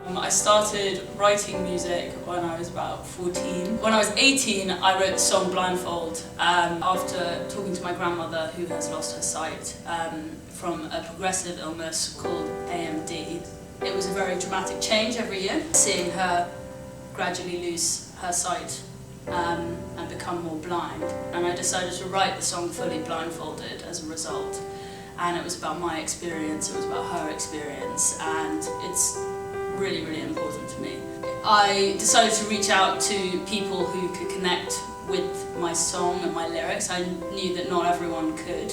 I started writing music when I was about 14. When I was 18, I wrote the song Blindfold after talking to my grandmother, who has lost her sight from a progressive illness called AMD. It was a very dramatic change every year, seeing her gradually lose her sight and become more blind. And I decided to write the song fully blindfolded as a result. And it was about my experience, it was about her experience, and it's really, really important to me. I decided to reach out to people who could connect with my song and my lyrics. I knew that not everyone could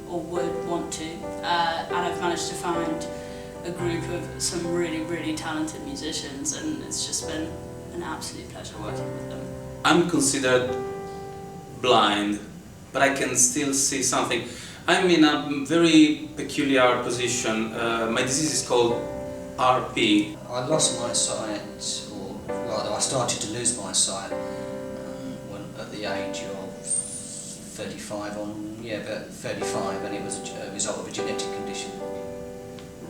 or would want to, and I've managed to find a group of some really, really talented musicians, and it's just been an absolute pleasure working with them. I'm considered blind, but I can still see something. I'm in a very peculiar position. My disease is called RP. I lost my sight, or rather I started to lose my sight at the age of 35, about 35, and it was a result of a genetic condition.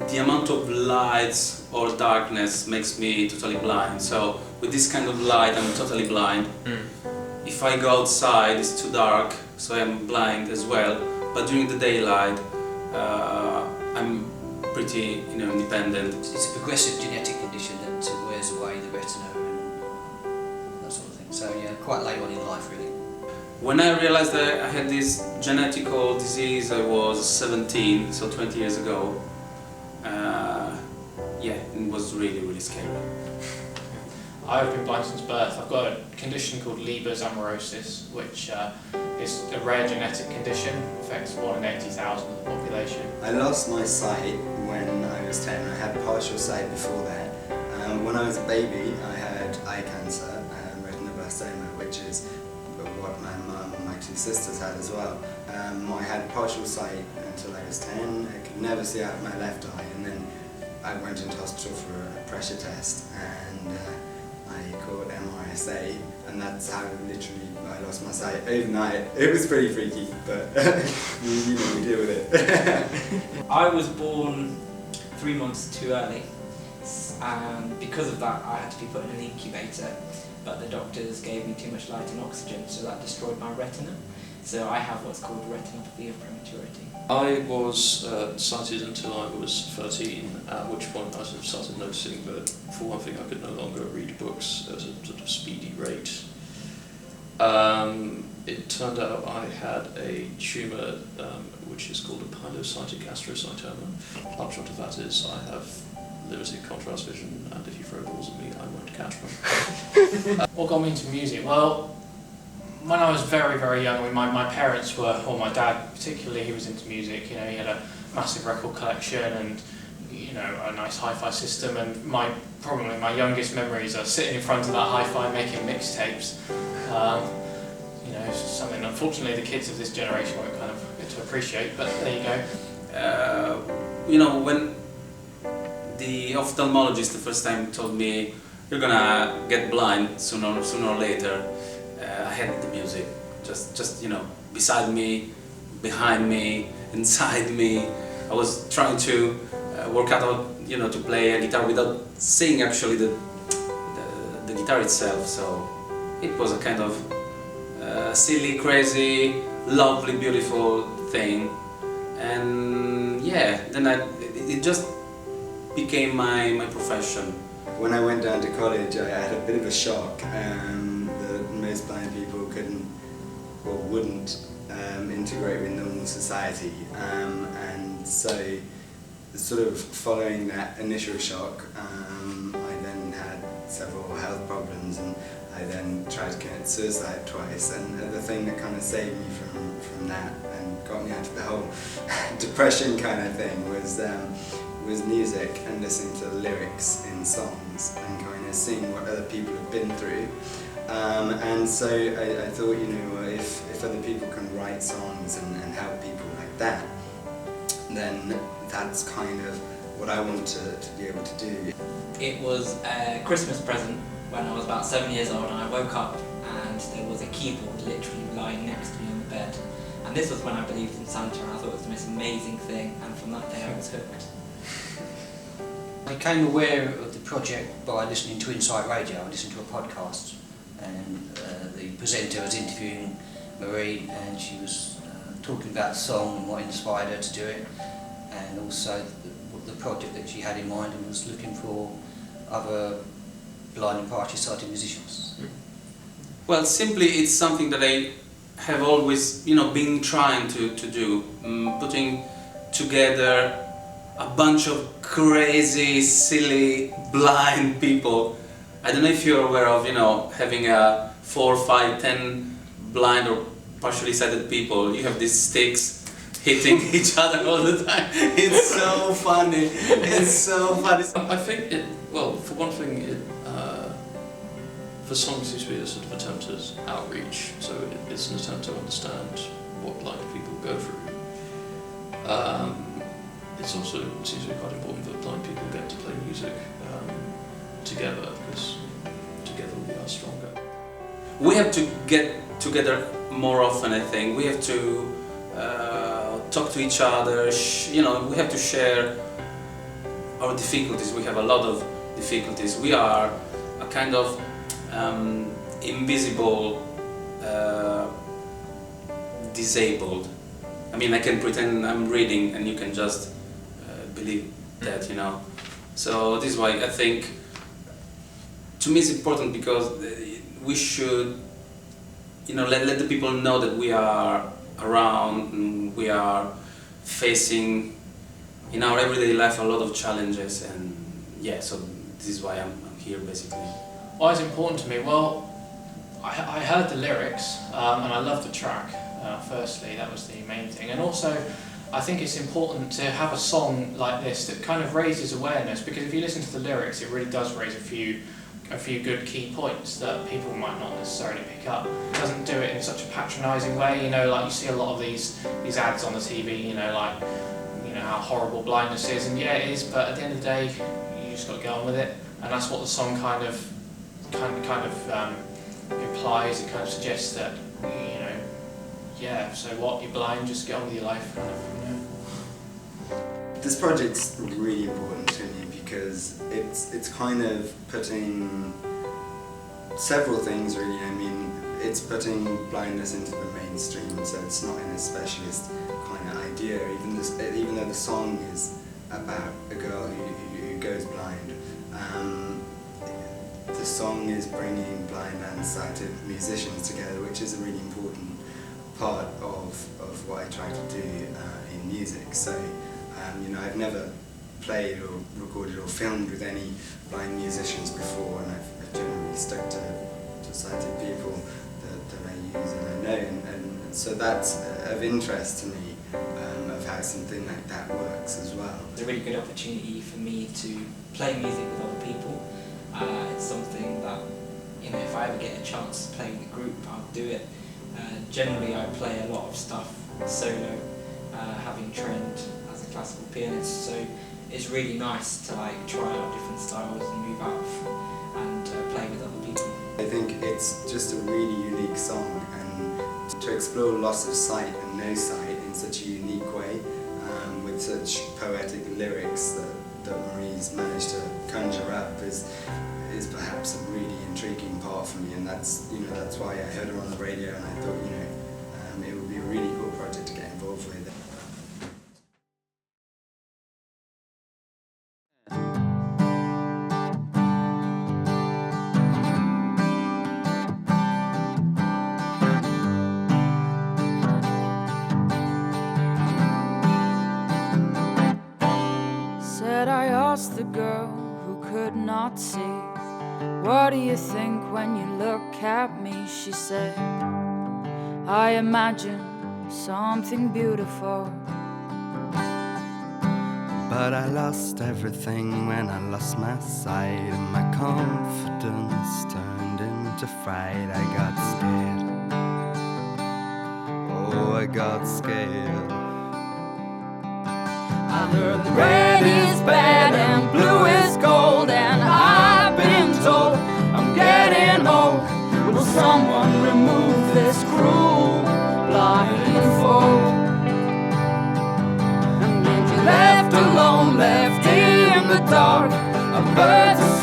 The amount of lights or darkness makes me totally blind. So with this kind of light, I'm totally blind. If I go outside, it's too dark, so I'm blind as well. But during the daylight, I'm pretty, independent. It's a progressive genetic condition that wears away the retina and that sort of thing. So yeah, quite late on in life, really. When I realized that I had this genetical disease, I was 17, so 20 years ago. It was really, really scary. I've been blind since birth. I've got a condition called Leber's amaurosis, which is a rare genetic condition, affects 1 in 80,000 of the population. I lost my sight when I was 10. I had partial sight before that. When I was a baby, I had eye cancer, retinoblastoma, which is what my mum and my 2 sisters had as well. I had partial sight until I was 10. I could never see out of my left eye, and then I went into hospital for a pressure test, and I caught MRSA, and that's how literally I lost my sight overnight. It was pretty freaky, but we deal with it. I was born 3 months too early, and because of that I had to be put in an incubator, but the doctors gave me too much light and oxygen, so that destroyed my retina. So I have what's called retinopathy of prematurity. I was sighted until I was 13, at which point I sort of started noticing that, for one thing, I could no longer read books at a sort of speedy rate. It turned out I had a tumour which is called a pilocytic astrocytoma. Upshot of that is I have limited contrast vision, and if you throw balls at me, I won't catch them. What got me into music? Well, when I was very, very young, my parents were, or my dad particularly, he was into music. He had a massive record collection and a nice hi-fi system. And probably my youngest memories are sitting in front of that hi-fi making mixtapes. Something unfortunately the kids of this generation won't kind of get to appreciate. But there you go. When the ophthalmologist the first time told me you're gonna get blind sooner or later, I had the music just beside me, behind me, inside me. I was trying to work out to play a guitar without seeing actually the guitar itself. So it was a kind of silly, crazy, lovely, beautiful thing. And then it just became my profession. When I went down to college, I had a bit of a shock. Most blind people couldn't or wouldn't integrate with normal society, and so sort of following that initial shock, I then had several health problems, and I then tried to commit suicide twice, and the thing that kind of saved me from that and got me out of the whole depression kind of thing was music and listening to the lyrics in songs and kind of seeing what other people have been through. And so I thought, if other people can write songs and help people like that, then that's kind of what I want to be able to do. It was a Christmas present when I was about 7 years old, and I woke up and there was a keyboard literally lying next to me on the bed. And this was when I believed in Santa, and I thought it was the most amazing thing, and from that day I was hooked. I became aware of the project by listening to Insight Radio. I listened to a podcast, and the presenter was interviewing Marie, and she was talking about the song and what inspired her to do it, and also the project that she had in mind, and was looking for other blind and partially sighted musicians. Well, simply it's something that I have always, been trying to do, putting together a bunch of crazy, silly, blind people. I don't know if you're aware of, having 4, 5, 10 blind or partially sighted people. You have these sticks hitting each other all the time. It's so funny. It's so funny. I think for one thing, for songs it seems to be a sort of attempt at outreach, so it's an attempt to understand what blind people go through. It's also seems to be quite important that blind people get to play music together, because together we are stronger. We have to get together more often, I think. We have to talk to each other, we have to share our difficulties. We have a lot of difficulties. We are a kind of invisible, disabled. I mean, I can pretend I'm reading and you can just believe that, So this is why I think, to me it's important, because we should, let the people know that we are around, and we are facing in our everyday life a lot of challenges, and so this is why I'm here basically. Why is it important to me? Well, I heard the lyrics and I loved the track. Firstly, that was the main thing, and also I think it's important to have a song like this that kind of raises awareness, because if you listen to the lyrics, it really does raise a few good key points that people might not necessarily pick up. It doesn't do it in such a patronising way, like you see a lot of these ads on the TV, how horrible blindness is, and it is, but at the end of the day, you just got to get on with it, and that's what the song kind of implies. It kind of suggests that, so what, you're blind, just get on with your life, kind of, This project's really important to me because it's kind of putting several things really. I mean, it's putting blindness into the mainstream, so it's not in a specialist kind of idea, even though the song is about a girl who goes blind. The song is bringing blind and sighted musicians together, which is a really important part of what I try to do in music. So, I've never played or recorded or filmed with any blind musicians before, and I've generally stuck to sighted people that I use and I know, and so that's of interest to me, of how something like that works as well. It's a really good opportunity for me to play music with other people. It's something that, if I ever get a chance to play with a group, I'll do it. Generally I play a lot of stuff solo, having trained as a classical pianist, so it's really nice to try out different styles and move out and play with other people. I think it's just a really unique song, and to explore loss of sight and no sight in such a unique way, with such poetic lyrics that Marie's managed to conjure up is perhaps a really intriguing part for me, and that's why I heard her on the radio, and I thought it would be a really cool project to get involved with. Said I asked the girl who could not see, what do you think when you look at me? She said, I imagine something beautiful. But I lost everything when I lost my sight, and my confidence turned into fright. I got scared. Oh, I got scared. I heard that red is bad and blue is gold, and I've been told I'm getting old. Will someone remove this cruel blindfold? And when you're left alone, left in the dark, a bird's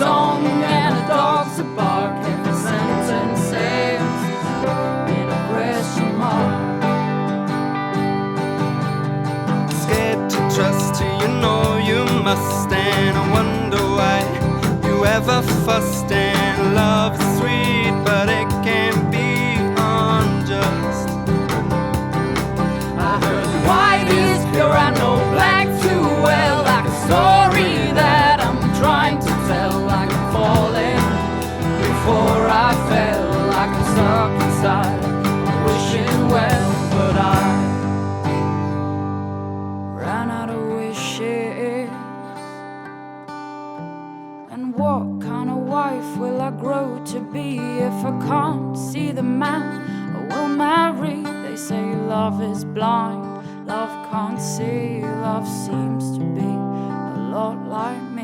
lust, and I wonder why you ever fussed. And love is sweet, but it can't be unjust. I heard white is pure, I know black too well, like a story that I'm trying to tell, like I'm falling before I fell, like I'm stuck inside, wishing well, but I ran out of wishes. And what kind of wife will I grow to be if I can't see the man I will marry? They say love is blind, love can't see, love seems to be a lot like me.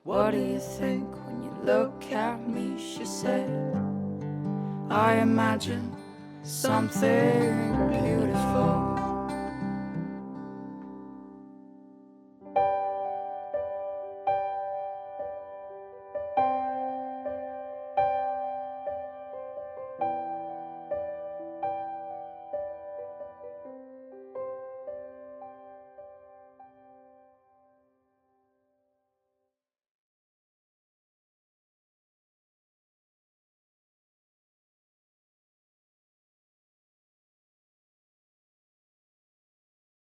What do you think when you look at me? She said, I imagine something beautiful.